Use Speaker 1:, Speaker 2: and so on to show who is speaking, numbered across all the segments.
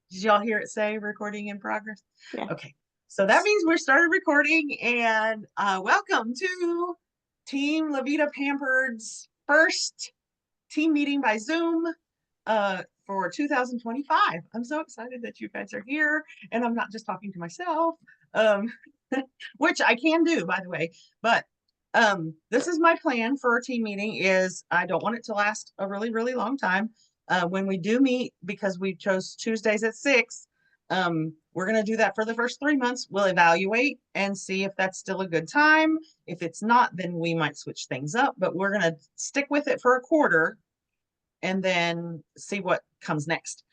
Speaker 1: Did y'all hear it say recording in progress?
Speaker 2: Yeah.
Speaker 1: Okay. So that means we're started recording and welcome to Team La Vida Pampered's first team meeting by Zoom for 2025. I'm so excited that you guys are here and I'm not just talking to myself, um, which I can do, by the way. But this is my plan for a team meeting is I don't want it to last a really, really long time. When we do meet, because we chose Tuesdays at 6, we're going to do that for the first 3 months. We'll evaluate and see if that's still a good time. If it's not, then we might switch things up, but we're going to stick with it for a quarter and then see what comes next.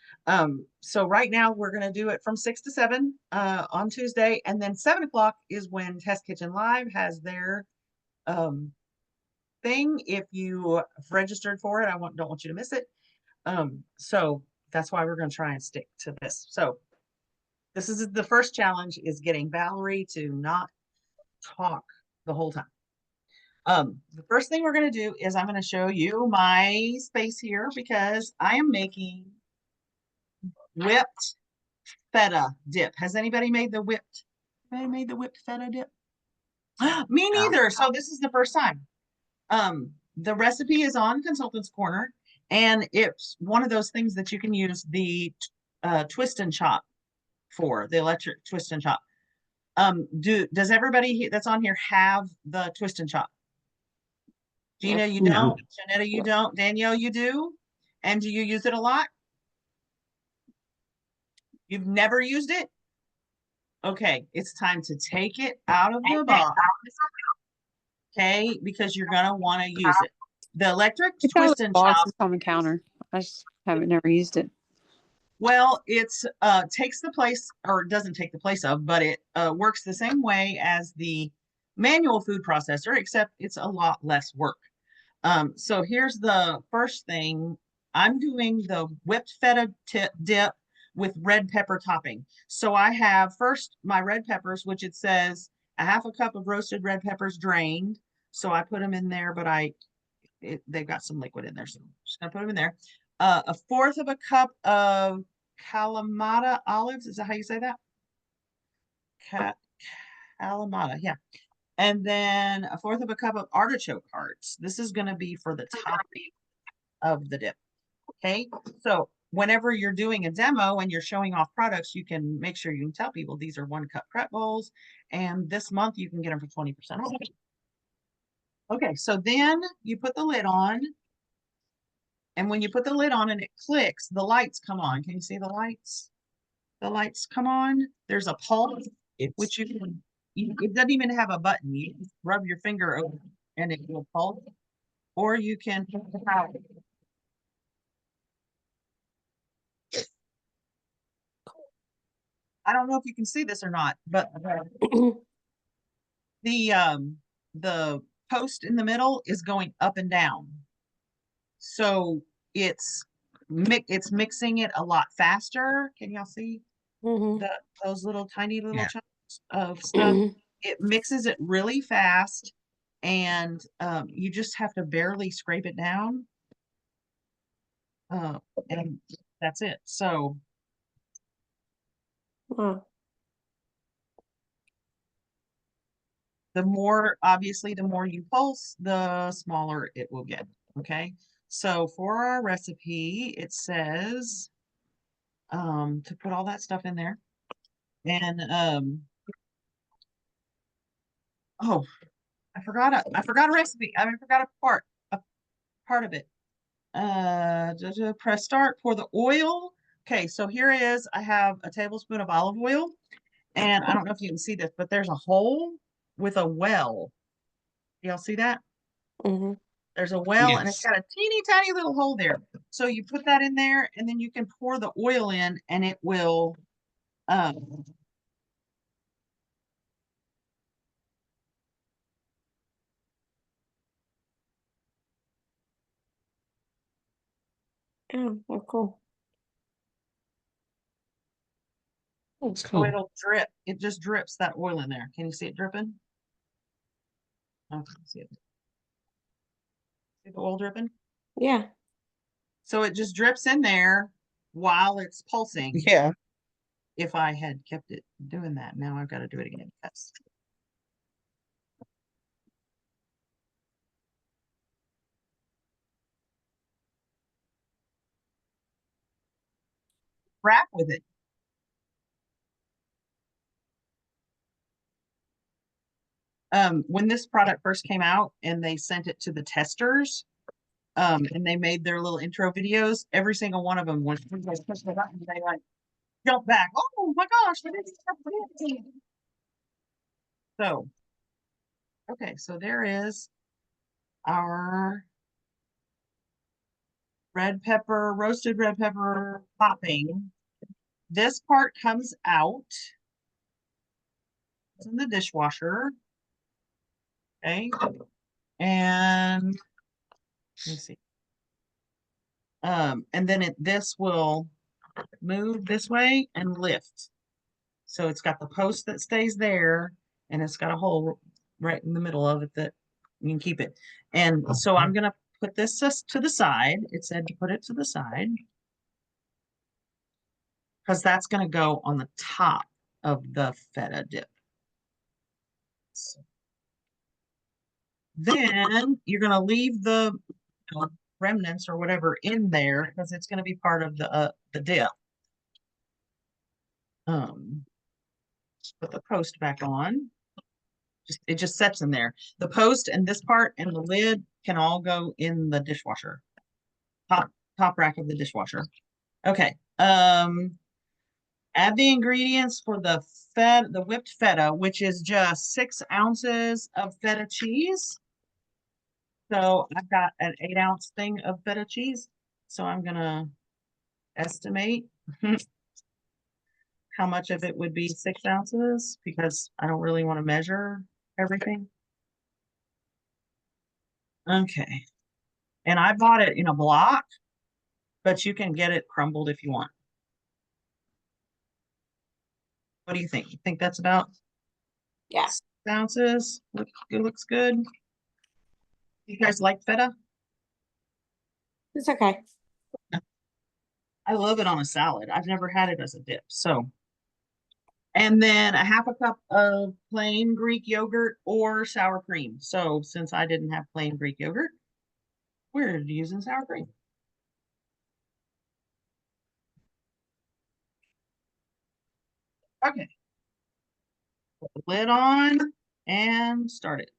Speaker 1: So right now we're going to do it from 6 to 7 on Tuesday, and then 7 o'clock is when Test Kitchen Live has their um, thing. If you have registered for it, don't want you to miss it. So that's why we're going to try and stick to this. So this is the first challenge is getting Valerie to not talk the whole time. The first thing we're going to do is I'm going to show you my space here because I am making whipped feta dip. Has anybody made the whipped feta dip? Me neither. So this is the first time. The recipe is on Consultant's Corner, and it's one of those things that you can use the twist and chop for, the electric twist and chop. Does everybody that's on here have the twist and chop? Gina, you
Speaker 3: No.
Speaker 1: don't. Janetta, you don't. Danielle, you do. And do you use it a lot? You've never used it? Okay, it's time to take it out of the box. Okay, because you're gonna want to use it. The electric
Speaker 2: It's got
Speaker 1: twist
Speaker 2: a
Speaker 1: and
Speaker 2: box
Speaker 1: chop.
Speaker 2: that's on the counter. I just haven't never used it.
Speaker 1: Well, it's takes the place, or doesn't take the place of, but it works the same way as the manual food processor, except it's a lot less work. So here's the first thing. I'm doing the whipped feta dip with red pepper topping. So I have first my red peppers, which it says a half a cup of roasted red peppers drained. So I put them in there, but they've got some liquid in there. So I'm just gonna put them in there. A fourth of a cup of Kalamata olives. Is that how you say that? Kalamata, yeah. And then a fourth of a cup of artichoke hearts. This is going to be for the topping of the dip. Okay. So whenever you're doing a demo and you're showing off products, you can make sure you can tell people these are 1 cup prep bowls. And this month you can get them for 20% off. Okay. So then you put the lid on. And when you put the lid on and it clicks, the lights come on. Can you see the lights? The lights come on. There's a pulse, which you can, it doesn't even have a button. You just rub your finger over and it will pulse. Or you can, I don't know if you can see this or not, but the post in the middle is going up and down. So it's mixing it a lot faster. Can y'all see those little tiny little chunks of stuff? It mixes it really fast, and you just have to barely scrape it down. And that's it. So obviously, the more you pulse, the smaller it will get. Okay. So for our recipe, it says to put all that stuff in there. And oh, I forgot a recipe. I forgot a part of it. Press start, pour the oil. Okay, so here is, I have a tablespoon of olive oil, and I don't know if you can see this, but there's a hole with a well. Y'all see that? There's a well and it's got a teeny tiny little hole there. So you put that in there and then you can pour the oil in and it will um
Speaker 2: Oh, well, cool.
Speaker 3: That's
Speaker 1: so
Speaker 3: cool.
Speaker 1: it'll drip. It just drips that oil in there. Can you see it dripping? Oh, see it. See the oil dripping?
Speaker 2: Yeah.
Speaker 1: So it just drips in there while it's pulsing.
Speaker 3: Yeah.
Speaker 1: if I had kept it doing that. Now I've got to do it again. That's wrap with it. When this product first came out and they sent it to the testers, and they made their little intro videos, every single one of them was they pushed the button, they like jump back. Oh my gosh, what is happening? So, okay, so there is our roasted red pepper topping. This part comes out. It's in the dishwasher. Okay. And let me see. And then this will move this way and lift. So it's got the post that stays there, and it's got a hole right in the middle of it that you can keep it. And so I'm gonna put this to the side. It said to put it to the side because that's gonna go on the top of the feta dip. So then you're gonna leave the remnants or whatever in there because it's gonna be part of the dip. Put the post back on. It just sets in there. The post and this part and the lid can all go in the dishwasher. Top rack of the dishwasher. Okay. Add the ingredients for the whipped feta, which is just 6 ounces of feta cheese. So I've got an 8-ounce thing of feta cheese. So I'm gonna estimate how much of it would be 6 ounces because I don't really want to measure everything. Okay. And I bought it in a block, but you can get it crumbled if you want. What do you think? You think that's about
Speaker 3: Yeah,
Speaker 1: 6 ounces? It looks good. You guys like feta?
Speaker 3: it's okay.
Speaker 1: I love it on a salad. I've never had it as a dip. So, and then a half a cup of plain Greek yogurt or sour cream. So since I didn't have plain Greek yogurt, we're using sour cream. Okay. Put the lid on and start it.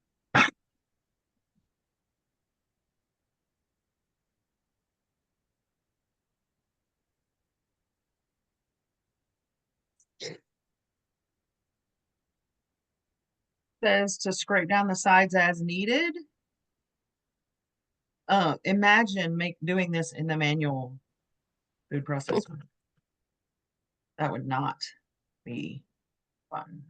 Speaker 1: Says to scrape down the sides as needed. Imagine doing this in the manual food processor. That would not be fun.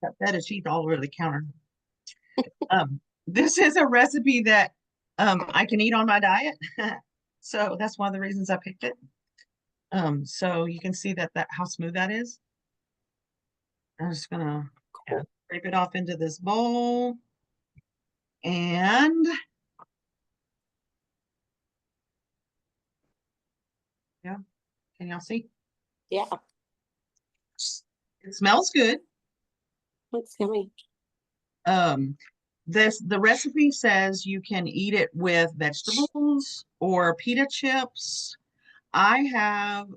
Speaker 1: Got feta cheese all over the counter. This is a recipe that I can eat on my diet. So that's one of the reasons I picked it. So you can see that how smooth that is. I'm just gonna scrape it off into this bowl. And yeah, can y'all see?
Speaker 3: Yeah,
Speaker 1: It smells good.
Speaker 3: looks yummy.
Speaker 1: The recipe says you can eat it with vegetables or pita chips. I have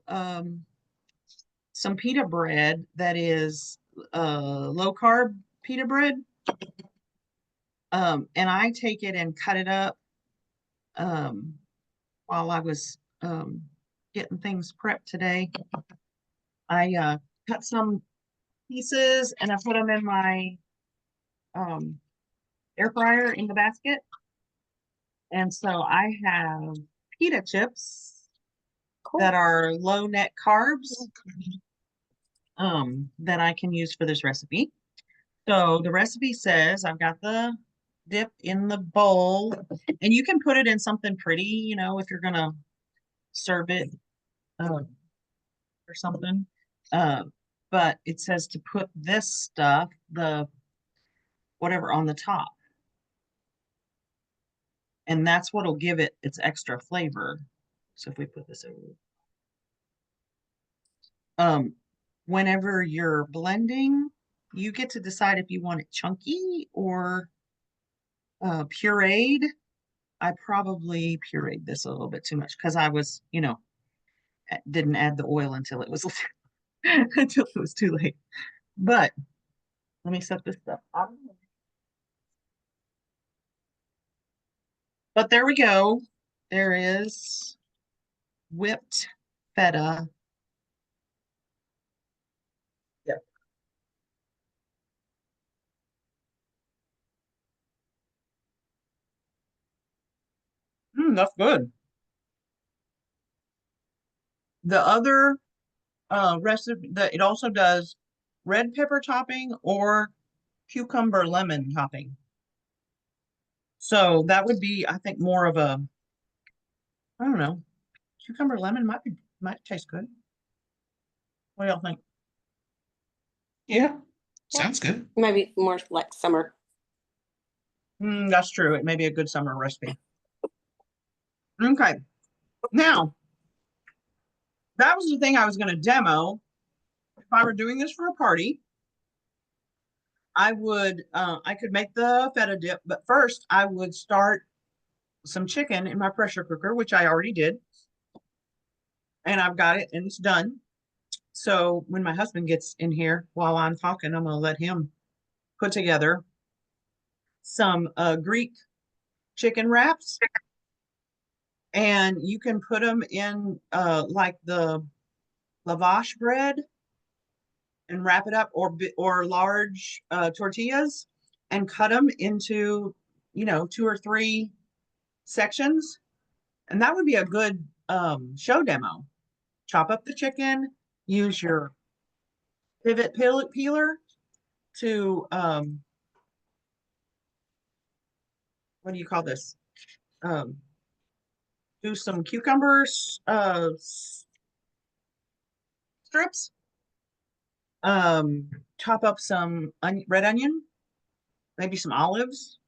Speaker 1: some pita bread that is low carb pita bread. And I take it and cut it up while I was getting things prepped today. I cut some pieces and I put them in my air fryer in the basket. And so I have pita chips
Speaker 3: Cool.
Speaker 1: that are low net carbs that I can use for this recipe. So the recipe says I've got the dip in the bowl, and you can put it in something pretty, if you're gonna serve it uh, or something. Uh, but it says to put this stuff, the whatever, on the top, and that's what'll give it its extra flavor. So if we put this over, um, whenever you're blending, you get to decide if you want it chunky or pureed. I probably pureed this a little bit too much because I was, didn't add the oil until it was until it was too late. But let me set this stuff up. But there we go. There is whipped feta. Yep. That's good. The other recipe that it also does red pepper topping or cucumber lemon topping. So that would be, I think, more of a, I don't know, cucumber lemon might taste good. What do y'all think?
Speaker 4: Yeah, sounds good.
Speaker 3: Maybe more like summer.
Speaker 1: That's true. It may be a good summer recipe. Okay. Now, that was the thing I was going to demo. If I were doing this for a party, I could make the feta dip, but first I would start some chicken in my pressure cooker, which I already did. And I've got it and it's done. So when my husband gets in here while I'm talking, I'm going to let him put together some Greek chicken wraps. And you can put them in like the lavash bread and wrap it up, or large tortillas, and cut them into 2 or 3 sections, and that would be a good show demo. Chop up the chicken, use your pivot peeler to what do you call this, do some cucumbers strips, chop up some red onion, maybe some olives,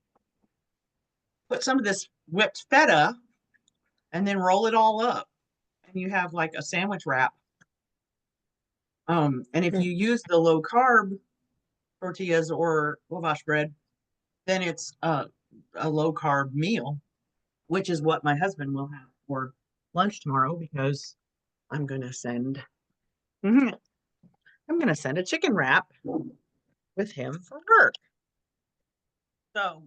Speaker 1: put some of this whipped feta, and then roll it all up. And you have like a sandwich wrap. And if you use the low carb tortillas or lavash bread, then it's a low carb meal, which is what my husband will have for lunch tomorrow because I'm gonna send I'm gonna send a chicken wrap with him for work. So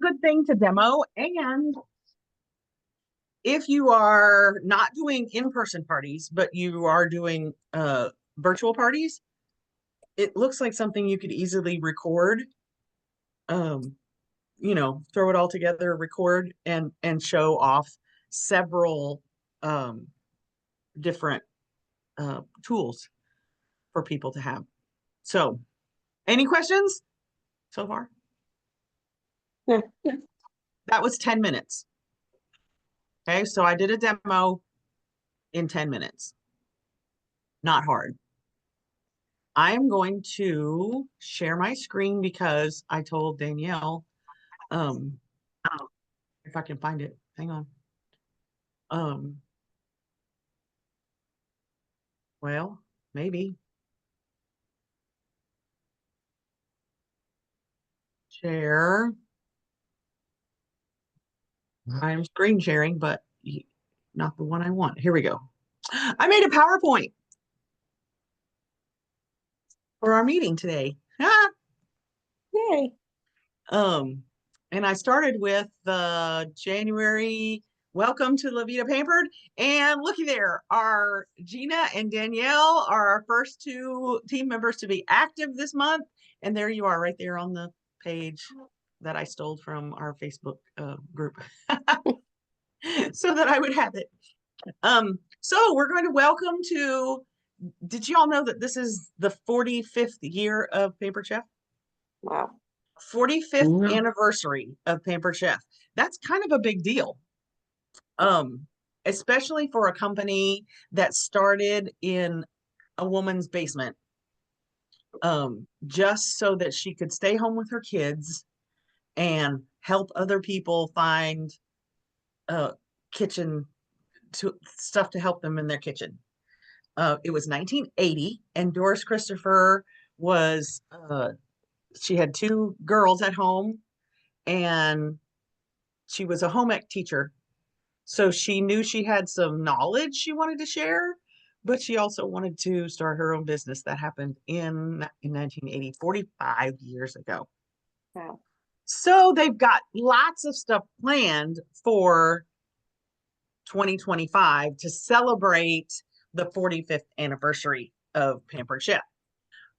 Speaker 1: good thing to demo. And if you are not doing in-person parties, but you are doing virtual parties, it looks like something you could easily record, throw it all together, record, and show off several different tools for people to have. So any questions so far?
Speaker 3: No.
Speaker 1: That was 10 minutes. Okay, so I did a demo in 10 minutes. Not hard. I am going to share my screen because I told Danielle, if I can find it, hang on. Well, maybe. Share. I'm screen sharing, but not the one I want. Here we go. I made a PowerPoint for our meeting today.
Speaker 3: Yay.
Speaker 1: And I started with the January welcome to La Vida Pampered. And looky there, our Gina and Danielle are our first 2 team members to be active this month. And there you are right there on the page that I stole from our Facebook group so that I would have it. So we're going to welcome to, did you all know that this is the 45th year of Paper Chef?
Speaker 3: Wow.
Speaker 1: 45th
Speaker 4: Wow.
Speaker 1: anniversary of Pampered Chef. That's kind of a big deal. Especially for a company that started in a woman's basement. Just so that she could stay home with her kids and help other people find kitchen stuff to help them in their kitchen. It was 1980, and Doris Christopher was she had two girls at home, and she was a home ec teacher. So she knew she had some knowledge she wanted to share, but she also wanted to start her own business. That happened in 1980, 45 years ago.
Speaker 3: Wow.
Speaker 1: So they've got lots of stuff planned for 2025 to celebrate the 45th anniversary of Pampered Chef.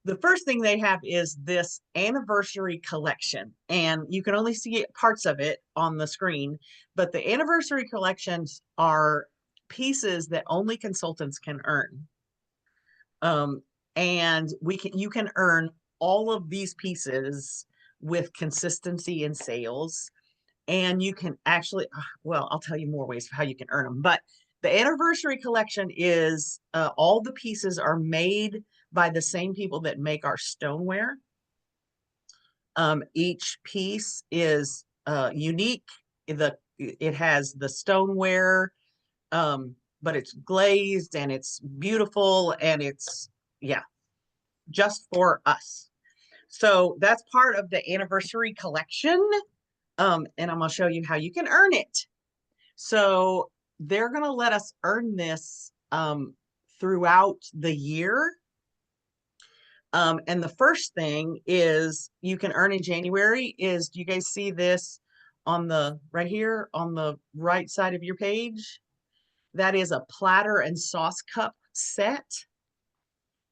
Speaker 1: The first thing they have is this anniversary collection, and you can only see parts of it on the screen, but the anniversary collections are pieces that only consultants can earn. And you can earn all of these pieces with consistency in sales. And you can actually, well, I'll tell you more ways of how you can earn them. But the anniversary collection is all the pieces are made by the same people that make our stoneware. Each piece is unique. It has the stoneware, but it's glazed and it's beautiful and it's, yeah, just for us. So that's part of the anniversary collection. And I'm going to show you how you can earn it. So they're going to let us earn this throughout the year. And the first thing is you can earn in January is, do you guys see this on the right here on the right side of your page? That is a platter and sauce cup set.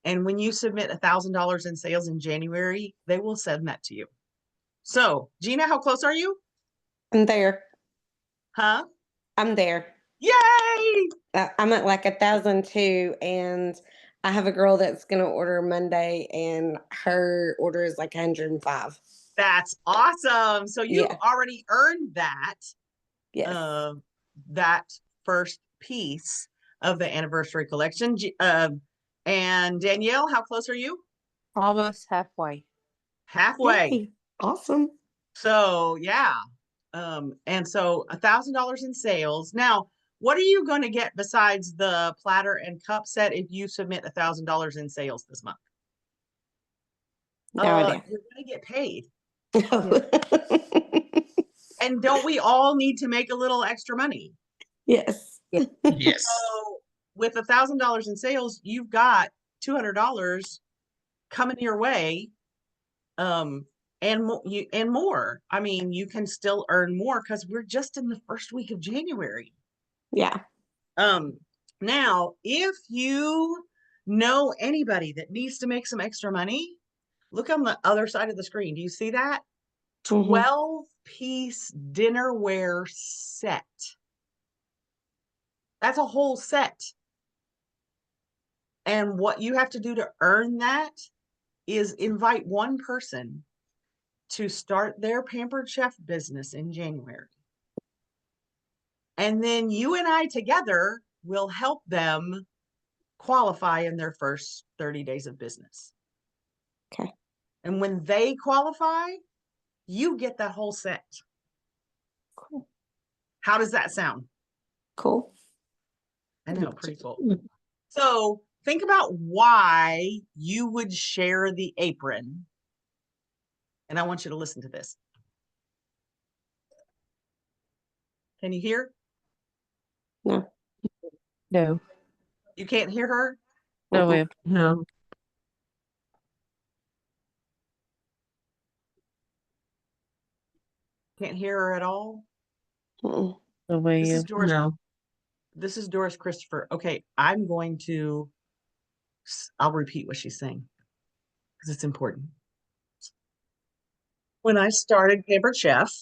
Speaker 1: And when you submit $1,000 in sales in January, they will send that to you. So Gina, how close are you?
Speaker 3: I'm there.
Speaker 1: Huh?
Speaker 3: I'm there.
Speaker 1: Yay!
Speaker 3: I'm at like 1,002, and I have a girl that's gonna order Monday, and her order is like 105.
Speaker 1: That's awesome. So you've
Speaker 3: Yeah.
Speaker 1: already earned that,
Speaker 3: Yes.
Speaker 1: that first piece of the anniversary collection. And Danielle, how close are you?
Speaker 2: Almost halfway.
Speaker 1: Halfway.
Speaker 3: Yay. Awesome.
Speaker 1: So yeah. And so $1,000 in sales. Now, what are you going to get besides the platter and cup set if you submit $1,000 in sales this month?
Speaker 3: No idea.
Speaker 1: You're going to get paid.
Speaker 3: No.
Speaker 1: And don't we all need to make a little extra money?
Speaker 3: Yes.
Speaker 4: Yes.
Speaker 1: So with $1,000 in sales, you've got $200 coming your way. And more. I mean, you can still earn more because we're just in the first week of January.
Speaker 3: Yeah.
Speaker 1: Now, if you know anybody that needs to make some extra money, look on the other side of the screen. Do you see that?
Speaker 3: Mhm.
Speaker 1: 12-piece dinnerware set. That's a whole set. And what you have to do to earn that is invite one person to start their Pampered Chef business in January. And then you and I together will help them qualify in their first 30 days of business.
Speaker 3: Okay.
Speaker 1: And when they qualify, you get that whole set.
Speaker 3: Cool.
Speaker 1: How does that sound?
Speaker 3: Cool.
Speaker 1: I know, pretty cool. So think about why you would share the apron. And I want you to listen to this. Can you hear?
Speaker 3: No.
Speaker 2: No.
Speaker 1: You can't hear her?
Speaker 2: No,
Speaker 3: Mhm.
Speaker 2: ma'am. No.
Speaker 1: Can't hear her at all?
Speaker 3: Mm-mm.
Speaker 2: No,
Speaker 1: This is
Speaker 2: ma'am.
Speaker 1: Doris.
Speaker 2: No.
Speaker 1: This is Doris Christopher. Okay, I'm going to, I'll repeat what she's saying because it's important. When I started Pampered Chef,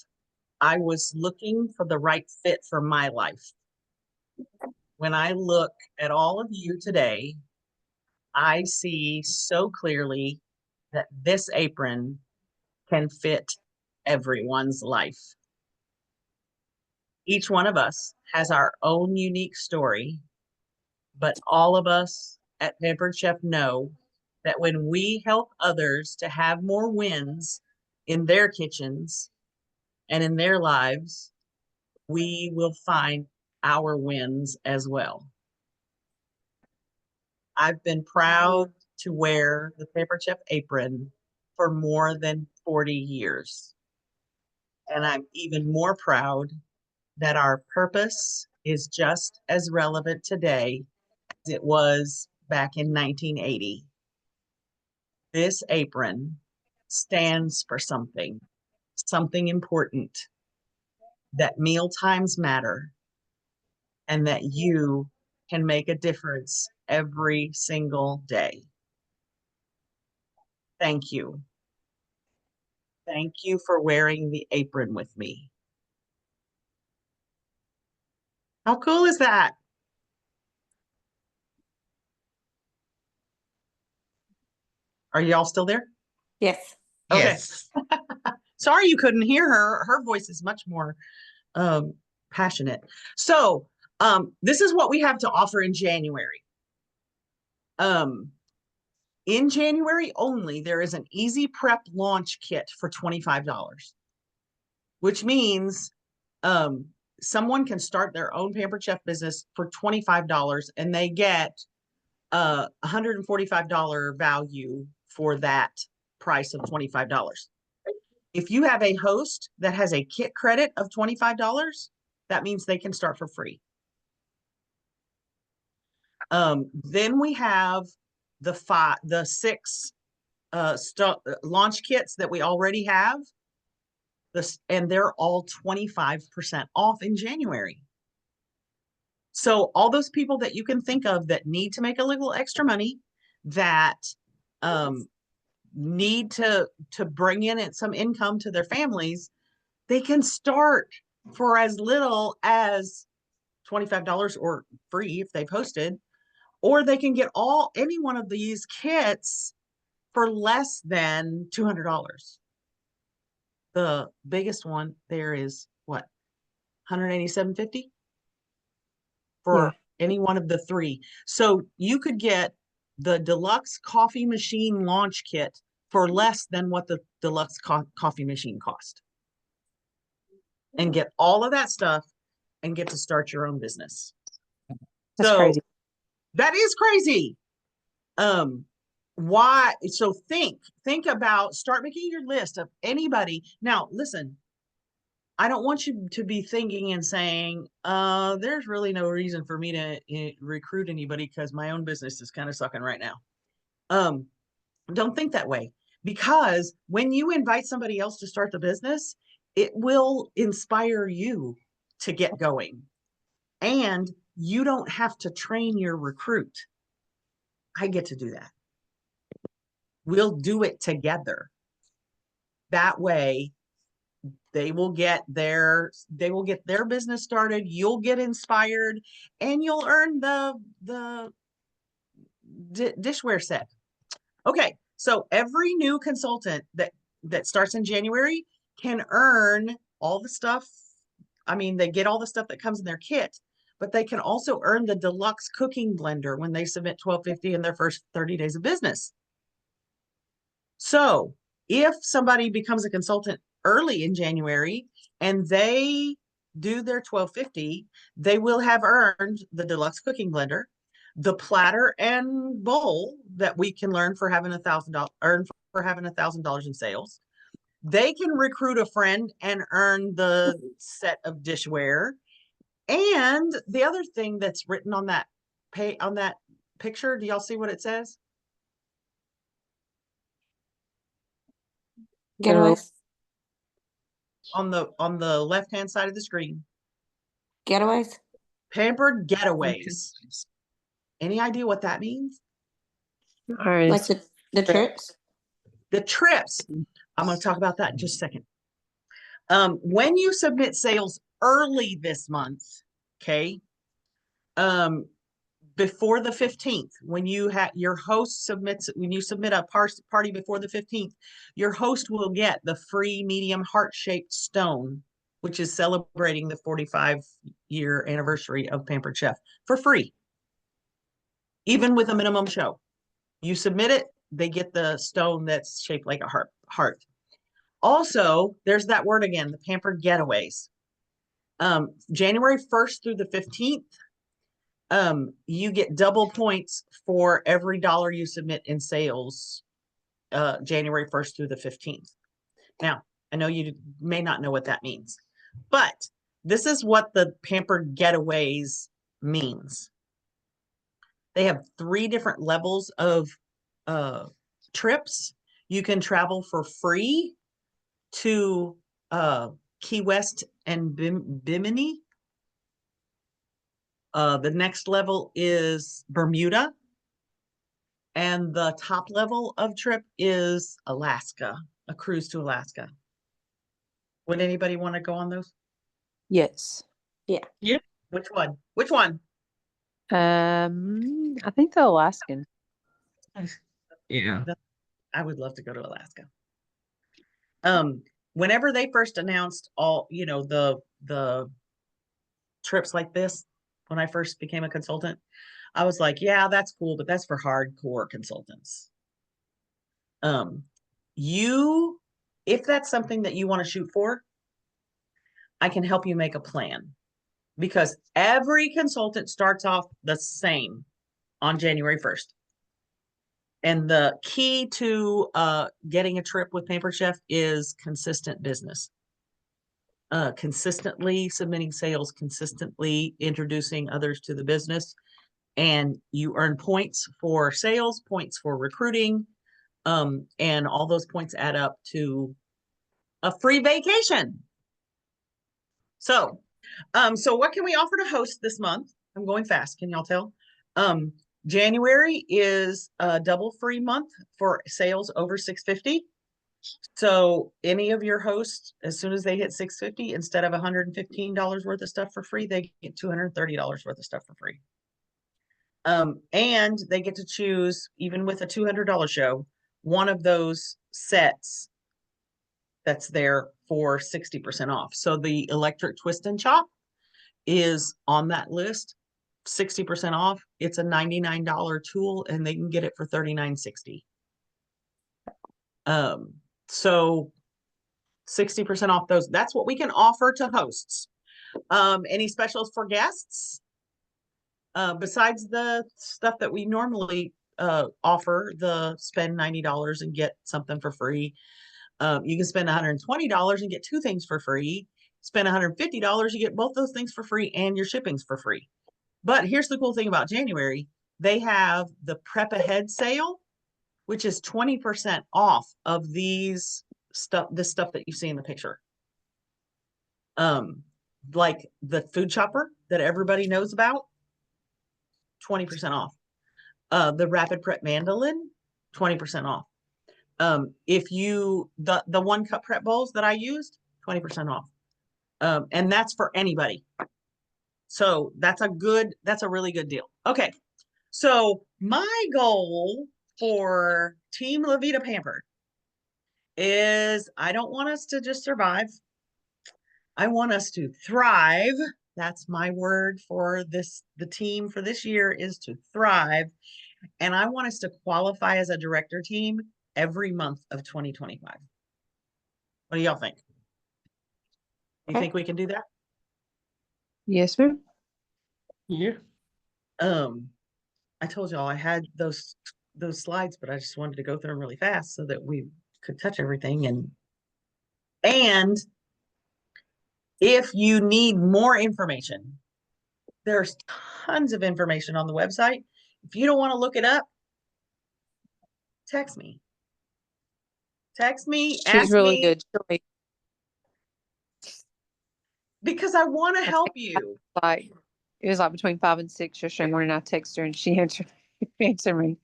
Speaker 1: I was looking for the right fit for my life. When I look at all of you today, I see so clearly that this apron can fit everyone's life. Each one of us has our own unique story, but all of us at Pampered Chef know that when we help others to have more wins in their kitchens and in their lives, we will find our wins as well. I've been proud to wear the Pampered Chef apron for more than 40 years. And I'm even more proud that our purpose is just as relevant today as it was back in 1980. This apron stands for something important, that meal times matter, and that you can make a difference every single day. Thank you. Thank you for wearing the apron with me. How cool is that? Are y'all still there?
Speaker 3: Yes.
Speaker 1: Okay.
Speaker 4: Yes.
Speaker 1: Sorry you couldn't hear her. Her voice is much more passionate. So this is what we have to offer in January. In January only, there is an easy prep launch kit for $25, which means someone can start their own Pampered Chef business for $25 and they get a $145 value for that price of $25. If you have a host that has a kit credit of $25, that means they can start for free. Then we have the six launch kits that we already have. And they're all 25% off in January. So all those people that you can think of that need to make a little extra money, that need to bring in some income to their families, they can start for as little as $25 or free if they've hosted, or they can get any one of these kits for less than $200. The biggest one there is what, $187.50 for any one of the three. So you could get the deluxe coffee machine launch kit for less than what the deluxe coffee machine cost, and get all of that stuff and get to start your own business.
Speaker 2: That's
Speaker 1: so
Speaker 2: crazy.
Speaker 1: That is crazy. Why? So think about, start making your list of anybody. Now, listen, I don't want you to be thinking and saying, there's really no reason for me to recruit anybody because my own business is kind of sucking right now. Don't think that way, because when you invite somebody else to start the business, it will inspire you to get going. And you don't have to train your recruit. I get to do that. We'll do it together. That way, they will get their business started. You'll get inspired, and you'll earn the dishware set. Okay, so every new consultant that starts in January can earn all the stuff. I mean, they get all the stuff that comes in their kit, but they can also earn the deluxe cooking blender when they submit $12.50 in their first 30 days of business. So if somebody becomes a consultant early in January and they do their $12.50, they will have earned the deluxe cooking blender, the platter and bowl that we can learn for having $1,000 in sales. They can recruit a friend and earn the set of dishware. And the other thing that's written on that picture, do y'all see what it says?
Speaker 3: Getaways.
Speaker 1: On the left-hand side of the screen.
Speaker 3: Getaways.
Speaker 1: Pampered Getaways. Any idea what that means?
Speaker 3: Like the trips.
Speaker 1: The trips. I'm going to talk about that in just a second. When you submit sales early this month, okay, before the 15th, when you have your host submits, when you submit a party before the 15th, your host will get the free medium heart-shaped stone, which is celebrating the 45-year anniversary of Pampered Chef, for free, even with a minimum show. You submit it, they get the stone that's shaped like a heart. Also, there's that word again, the Pampered Getaways. January 1st through the 15th, you get double points for every dollar you submit in sales, January 1st through the 15th. Now, I know you may not know what that means, but this is what the Pampered Getaways means. They have 3 different levels of trips. You can travel for free to Key West and Bimini. The next level is Bermuda. And the top level of trip is Alaska, a cruise to Alaska. Would anybody want to go on those?
Speaker 2: Yes.
Speaker 1: Yeah. Which one? Which one?
Speaker 2: I think the Alaskan.
Speaker 4: Yeah.
Speaker 1: I would love to go to Alaska. Whenever they first announced all, the trips like this, when I first became a consultant, I was like, yeah, that's cool, but that's for hardcore consultants. If that's something that you want to shoot for, I can help you make a plan, because every consultant starts off the same on January 1st. And the key to getting a trip with Pampered Chef is consistent business. Consistently submitting sales, consistently introducing others to the business. And you earn points for sales, points for recruiting, and all those points add up to a free vacation. So what can we offer to host this month? I'm going fast. Can y'all tell? January is a double free month for sales over 650. So any of your hosts, as soon as they hit 650, instead of $115 worth of stuff for free, they get $230 worth of stuff for free. And they get to choose, even with a $200 show, one of those sets that's there for 60% off. So the electric twist and chop is on that list, 60% off. It's a $99 tool and they can get it for $39.60. So 60% off those. That's what we can offer to hosts. Any specials for guests? Besides the stuff that we normally offer, the spend $90 and get something for free. You can spend $120 and get 2 things for free. Spend $150, you get both those things for free and your shipping's for free. But here's the cool thing about January. They have the Prep Ahead sale, which is 20% off of this stuff that you see in the picture. Like the food chopper that everybody knows about, 20% off. The Rapid Prep mandolin, 20% off. If you the 1-cup prep bowls that I used, 20% off. And that's for anybody. So that's a really good deal. Okay. So my goal for Team La Vida Pampered is, I don't want us to just survive. I want us to thrive. That's my word for this. The team for this year is to thrive. And I want us to qualify as a director team every month of 2025. What do y'all think? You think we can do that?
Speaker 2: Yes, ma'am.
Speaker 4: Yeah.
Speaker 1: I told y'all I had those slides, but I just wanted to go through them really fast so that we could touch everything. And if you need more information, there's tons of information on the website. If you don't want to look it up, text me.
Speaker 2: She's really
Speaker 1: me,
Speaker 2: good.
Speaker 1: because I want to help you.
Speaker 2: Like, it was like between 5 and 6 yesterday morning. I texted her and she answered me.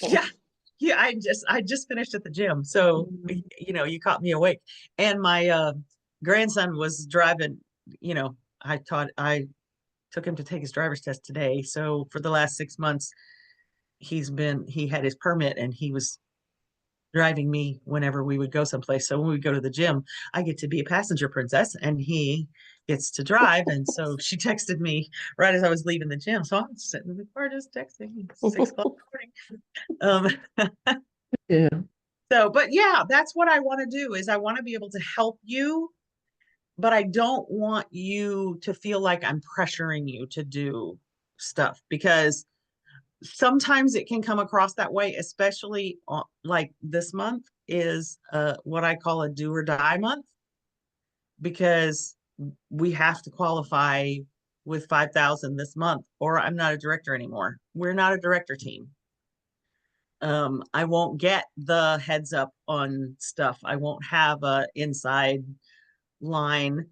Speaker 1: Yeah. I just finished at the gym, so you caught me awake. And my grandson was driving. I taught took him to take his driver's test today. So for the last 6 months, he had his permit and he was driving me whenever we would go someplace. So when we go to the gym, I get to be a passenger princess and he gets to drive. And so she texted me right as I was leaving the gym. So I'm sitting in the car just texting 6 o'clock in the morning.
Speaker 4: Yeah.
Speaker 1: So, but yeah, that's what I want to do is I want to be able to help you, but I don't want you to feel like I'm pressuring you to do stuff because sometimes it can come across that way, especially like this month is what I call a do or die month because we have to qualify with 5,000 this month or I'm not a director anymore. We're not a director team. I won't get the heads up on stuff. I won't have a inside line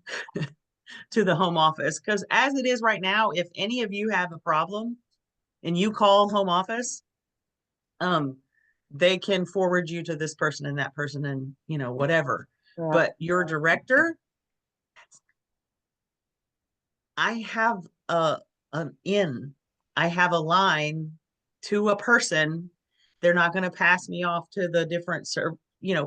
Speaker 1: to the home office because as it is right now, if any of you have a problem and you call home office, they can forward you to this person and that person and whatever.
Speaker 2: Yeah.
Speaker 1: But your director, I have an in. I have a line to a person. They're not going to pass me off to the different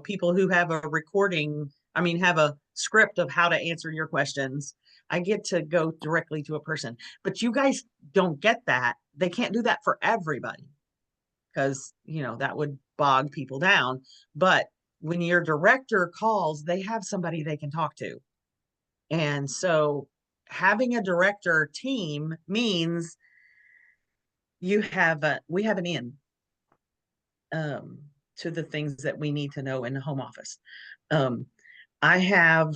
Speaker 1: people who have a recording. I mean, have a script of how to answer your questions. I get to go directly to a person, but you guys don't get that. They can't do that for everybody because that would bog people down. But when your director calls, they have somebody they can talk to. And so having a director team means we have an in to the things that we need to know in the home office. I have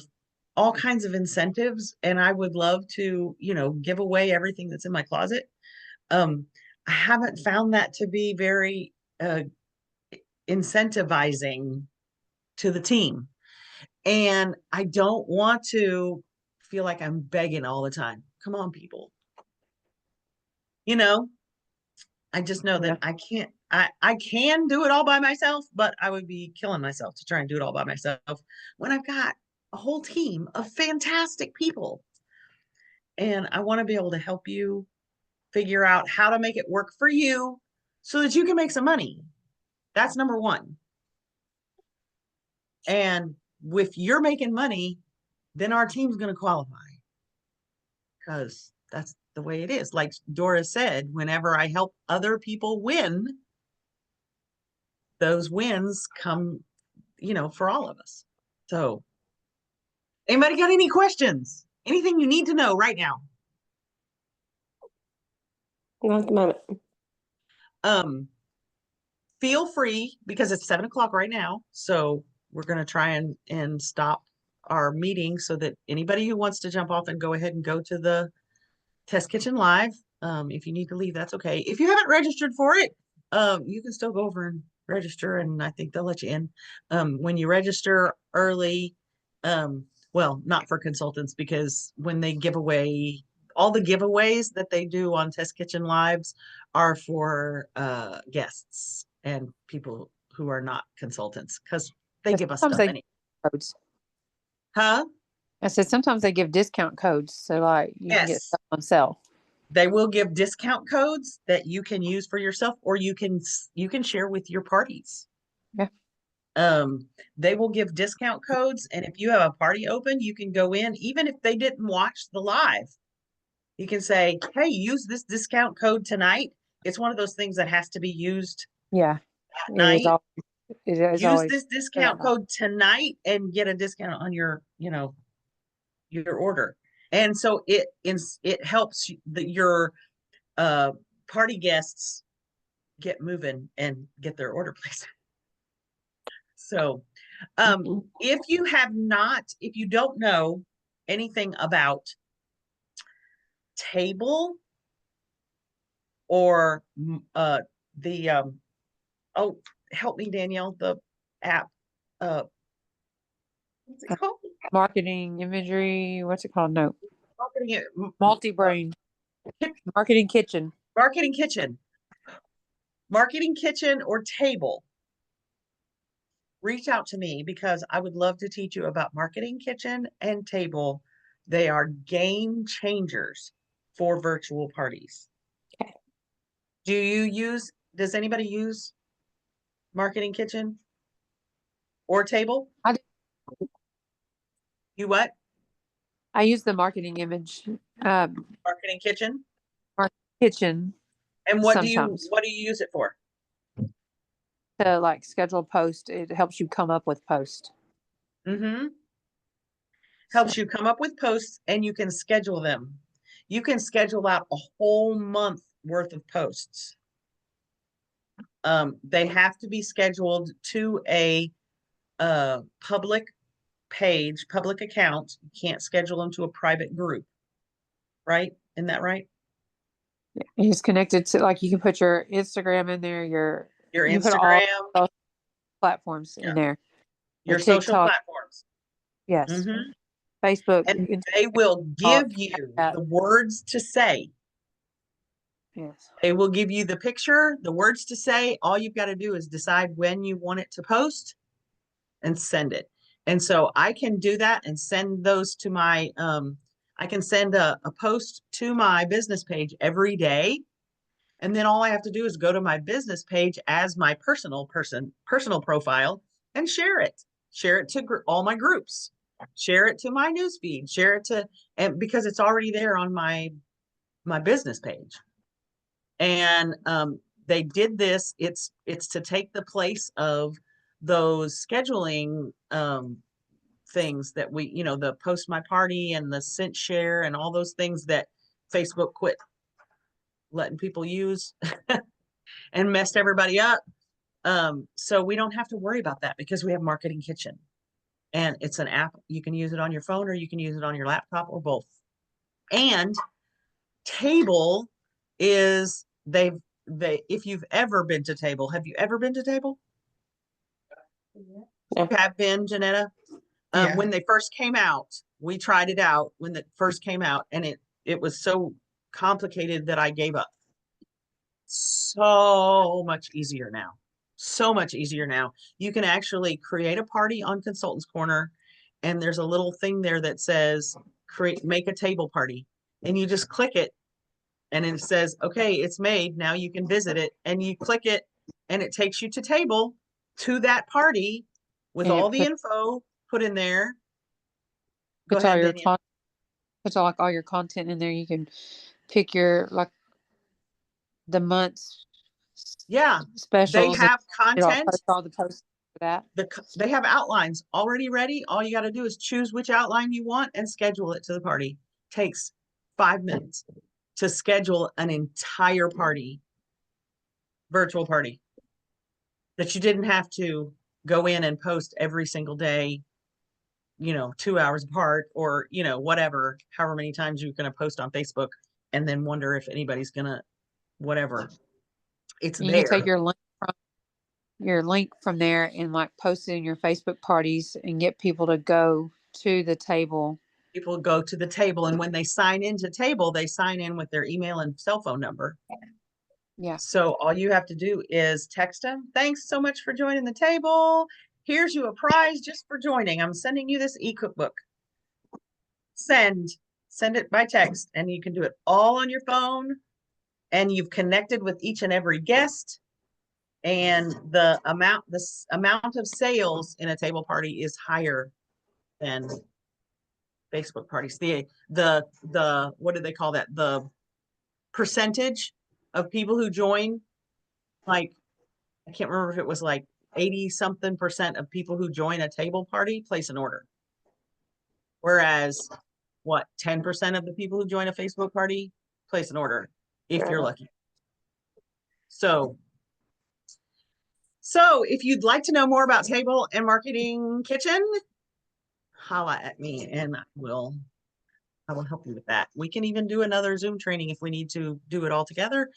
Speaker 1: all kinds of incentives and I would love to, give away everything that's in my closet. I haven't found that to be very incentivizing to the team. And I don't want to feel like I'm begging all the time. Come on, people. I just know that I can't, I can do it all by myself, but I would be killing myself to try and do it all by myself when I've got a whole team of fantastic people. And I want to be able to help you figure out how to make it work for you so that you can make some money. That's number one. And if you're making money, then our team's going to qualify because that's the way it is. Like Dora said, whenever I help other people win, those wins come, for all of us. So, anybody got any questions? Anything you need to know right now?
Speaker 3: Not at the moment.
Speaker 1: Feel free because it's 7 o'clock right now. So we're going to try and stop our meeting so that anybody who wants to jump off and go ahead and go to the Test Kitchen Live. If you need to leave, that's okay. If you haven't registered for it, you can still go over and register and I think they'll let you in. When you register early, well, not for consultants because when they give away all the giveaways that they do on Test Kitchen Lives are for guests and people who are not consultants because they give us stuff anyway.
Speaker 2: Codes.
Speaker 1: Huh?
Speaker 2: I said sometimes they give discount codes, so like you can get stuff on sale.
Speaker 1: They will give discount codes that you can use for yourself, or you can share with your parties.
Speaker 2: Yeah.
Speaker 1: They will give discount codes, and if you have a party open, you can go in, even if they didn't watch the live. You can say, "Hey, use this discount code tonight." It's one of those things that has to be used.
Speaker 2: Yeah.
Speaker 1: At night.
Speaker 2: Use
Speaker 1: this discount code tonight and get a discount on your, your order. And so it helps your party guests get moving and get their order placed. So if you don't know anything about Table or the oh, help me, Danielle, the app, what's it called?
Speaker 2: Marketing imagery. What's it called? No.
Speaker 1: Marketing,
Speaker 2: Multi-brain. Marketing Kitchen.
Speaker 1: Marketing Kitchen. Marketing Kitchen or Table. Reach out to me because I would love to teach you about Marketing Kitchen and Table. They are game changers. for virtual parties.
Speaker 3: Okay.
Speaker 1: Does anybody use Marketing Kitchen or Table?
Speaker 2: I do.
Speaker 1: You what?
Speaker 2: I use the marketing image,
Speaker 1: Marketing Kitchen?
Speaker 2: kitchen
Speaker 1: And
Speaker 2: sometimes
Speaker 1: what do you use it for?
Speaker 2: to like schedule post. It helps you come up with post.
Speaker 1: Mm-hmm. Helps you come up with posts and you can schedule them. You can schedule out a whole month worth of posts. They have to be scheduled to a public page, public account. You can't schedule them to a private group, right? Isn't that right?
Speaker 2: And it's connected to like you can put your Instagram in there,
Speaker 1: Your
Speaker 2: you can put all
Speaker 1: Instagram,
Speaker 2: social platforms
Speaker 1: yeah,
Speaker 2: in there.
Speaker 1: your
Speaker 2: Your
Speaker 1: social
Speaker 2: TikTok,
Speaker 1: platforms.
Speaker 2: yes.
Speaker 1: Mm-hmm.
Speaker 2: Facebook,
Speaker 1: And
Speaker 2: Instagram,
Speaker 1: they will give you
Speaker 2: Snapchat,
Speaker 1: the words to say.
Speaker 2: yes.
Speaker 1: They will give you the picture, the words to say. All you've got to do is decide when you want it to post and send it. And so I can do that and send those to my, I can send a post to my business page every day. And then all I have to do is go to my business page as my personal profile and share it. Share it to all my groups. Share it to my newsfeed. Share it to, and because it's already there on my business page. And they did this. It's to take the place of those scheduling things that we, the post my party and the sent share and all those things that Facebook quit letting people use and messed everybody up. So we don't have to worry about that because we have Marketing Kitchen. And it's an app. You can use it on your phone or you can use it on your laptop or both. And Table is they if you've ever been to Table, have you ever been to Table?
Speaker 3: No.
Speaker 1: You have been, Janetta?
Speaker 4: Yeah.
Speaker 1: When they first came out, we tried it out when it first came out, and it was so complicated that I gave up. So much easier now. So much easier now. You can actually create a party on Consultants Corner, and there's a little thing there that says make a table party, and you just click it, and it says, okay, it's made. Now you can visit it, and you click it, and it takes you to Table to that party with
Speaker 2: And
Speaker 1: all
Speaker 2: it
Speaker 1: the info put in there. Go
Speaker 2: puts all
Speaker 1: ahead,
Speaker 2: your
Speaker 1: Danielle.
Speaker 2: puts all your content in there. You can pick your like the month's
Speaker 1: Yeah, they
Speaker 2: specials and
Speaker 1: have content.
Speaker 2: post all the posts for that.
Speaker 1: They have outlines already ready. All you got to do is choose which outline you want and schedule it to the party. Takes 5 minutes to schedule an entire party, virtual party, that you didn't have to go in and post every single day, 2 hours apart, or whatever, however many times you're going to post on Facebook and then wonder if anybody's going to whatever. It's
Speaker 2: And you can take
Speaker 1: there.
Speaker 2: your link from there and like post it in your Facebook parties and get people to go to the table.
Speaker 1: People go to the table, and when they sign into Table, they sign in with their email and cell phone number.
Speaker 2: Yeah.
Speaker 1: So all you have to do is text them. Thanks so much for joining the table. Here's you a prize just for joining. I'm sending you this e-cookbook. Send it by text, and you can do it all on your phone, and you've connected with each and every guest. And the amount of sales in a table party is higher than Facebook parties. The what do they call that? The percentage of people who join, like, I can't remember if it was like 80 something percent of people who join a table party place an order. Whereas 10% of the people who join a Facebook party place an order if you're lucky. So if you'd like to know more about Table and Marketing Kitchen, holla at me and I will help you with that. We can even do another Zoom training if we need to do it all together.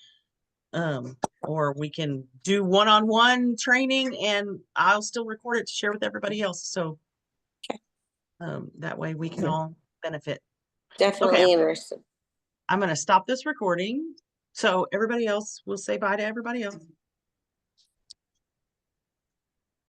Speaker 1: Or we can do one-on-one training and I'll still record it to share with everybody else. So that way we can all benefit.
Speaker 3: Definitely
Speaker 1: Okay.
Speaker 3: interested.
Speaker 1: I'm going to stop this recording. So everybody else will say bye to everybody else.